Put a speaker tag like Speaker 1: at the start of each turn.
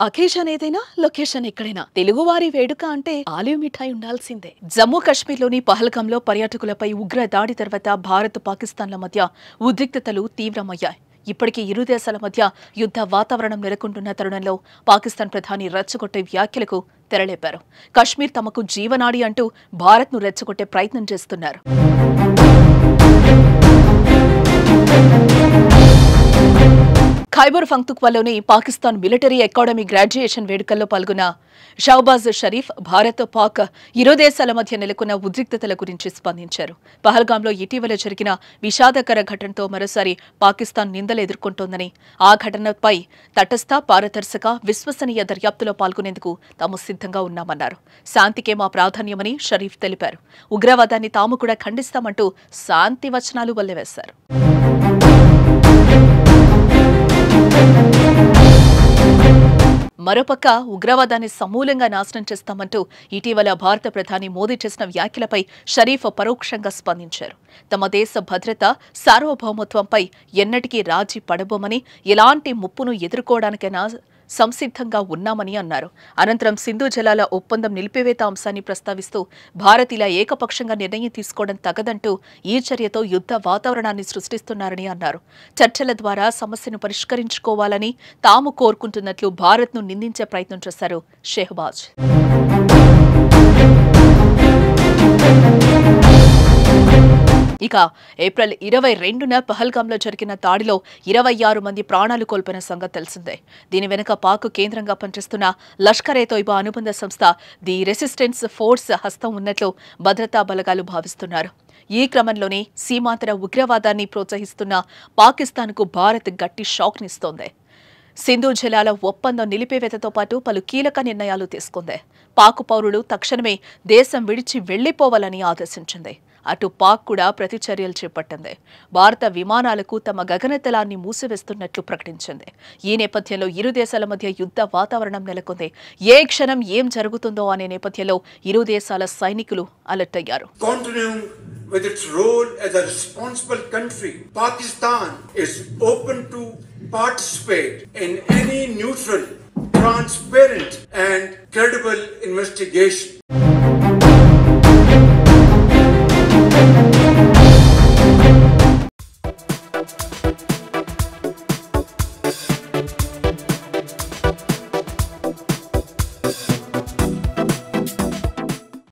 Speaker 1: Occasion ఏదైనా location ఎక్కడైనా తెలుగువారి వేడుక అంటే ఆలివ్ మిఠాయి ఉండాల్సిందే. జమ్మూ కశ్మీర్లోని పహల్గాంలో పర్యాటకులపై ఉగ్ర దాడి తర్వాత భారత్ పాకిస్తాన్ల మధ్య ఉద్రిక్తతలు తీవ్రమయ్యాయి. ఇప్పటికీ ఇరు దేశాల మధ్య యుద్ధ వాతావరణం నెలకొంటున్న తరుణంలో పాకిస్తాన్ ప్రధాని రెచ్చగొట్టే వ్యాఖ్యలకు తెరలేపారు. కశ్మీర్ తమకు జీవనాడి అంటూ భారత్ను రెచ్చగొట్టే ప్రయత్నం చేస్తున్నారు. ఖైబర్ పఖ్తూన్ఖ్వాలోని పాకిస్తాన్ మిలిటరీ అకాడమీ గ్రాడ్యుయేషన్ వేడుకల్లో పాల్గొన్న షహబాజ్ షరీఫ్ భారత్ పాక్ ఇరు దేశాల మధ్య నెలకొన్న ఉద్రిక్తతల గురించి స్పందించారు. పహల్గాంలో ఇటీవల జరిగిన విషాదకర ఘటనతో మరోసారి పాకిస్తాన్ నిందలు ఎదుర్కొంటోందని, ఆ ఘటనపై తటస్థ, పారదర్శక, విశ్వసనీయ దర్యాప్తులో పాల్గొనేందుకు తాము సిద్ధంగా ఉన్నామన్నారు. శాంతికే మా ప్రాధాన్యమని షరీఫ్ తెలిపారు. ఉగ్రవాదాన్ని తాము కూడా ఖండిస్తామంటూ శాంతి వచనాలు వల్లెవేశారు. మరోపక్క ఉగ్రవాదాన్ని సమూలంగా నాశనం చేస్తామంటూ ఇటీవల భారత ప్రధాని మోదీ చేసిన వ్యాఖ్యలపై షరీఫ్ పరోక్షంగా స్పందించారు. తమ దేశ భద్రత, సార్వభౌమత్వంపై ఎన్నటికీ రాజీ పడబోమని, ఎలాంటి ముప్పును ఎదుర్కోవడానికైనా సంసిద్ధంగా ఉన్నామని అన్నారు. అనంతరం సింధు జలాల ఒప్పందం నిలిపివేత అంశాన్ని ప్రస్తావిస్తూ భారత్ ఇలా ఏకపక్షంగా నిర్ణయం తీసుకోవడం తగదంటూ ఈ చర్యతో యుద్ధ వాతావరణాన్ని సృష్టిస్తున్నారని అన్నారు. చర్చల ద్వారా సమస్యను పరిష్కరించుకోవాలని తాము కోరుకుంటున్నట్లు భారత్ను నిందించే ప్రయత్నం చేశారు షెహబాజ్. ఇక ఏప్రిల్ 22న పహల్గాంలో జరిగిన దాడిలో 26 మంది ప్రాణాలు కోల్పోయిన సంగతి తెలిసిందే. దీని వెనుక పాక్ కేంద్రంగా పనిచేస్తున్న లష్కర్-ఏ-తోయిబా అనుబంధ సంస్థ ది రెసిస్టెన్స్ ఫోర్స్ హస్తం ఉన్నట్లు భద్రతా బలగాలు భావిస్తున్నారు. ఈ క్రమంలోనే సీమాంతర ఉగ్రవాదాన్ని ప్రోత్సహిస్తున్న పాకిస్తాన్కు భారత్ గట్టి షాక్నిస్తోంది. సింధు జలాల ఒప్పందం నిలిపివేతతో పాటు పలు కీలక నిర్ణయాలు తీసుకుంది. పాక్ పౌరులు తక్షణమే దేశం విడిచి వెళ్లిపోవాలని ఆదేశించింది. అటు పాక్ కూడా ప్రతిచర్యలు చేపట్టింది. భారత విమానాలకు తమ గగనతలాన్ని మూసివేస్తున్నట్లు ప్రకటించింది. ఈ నేపథ్యంలో ఇరు దేశాల మధ్య యుద్ధ వాతావరణం నెలకొంది. ఏ క్షణం ఏం జరుగుతుందో అనే నేపథ్యంలో ఇరు దేశాల సైనికులు అలర్ట్ అయ్యారు.
Speaker 2: With its role as a responsible country, Pakistan is open to participate in any neutral, transparent and credible investigation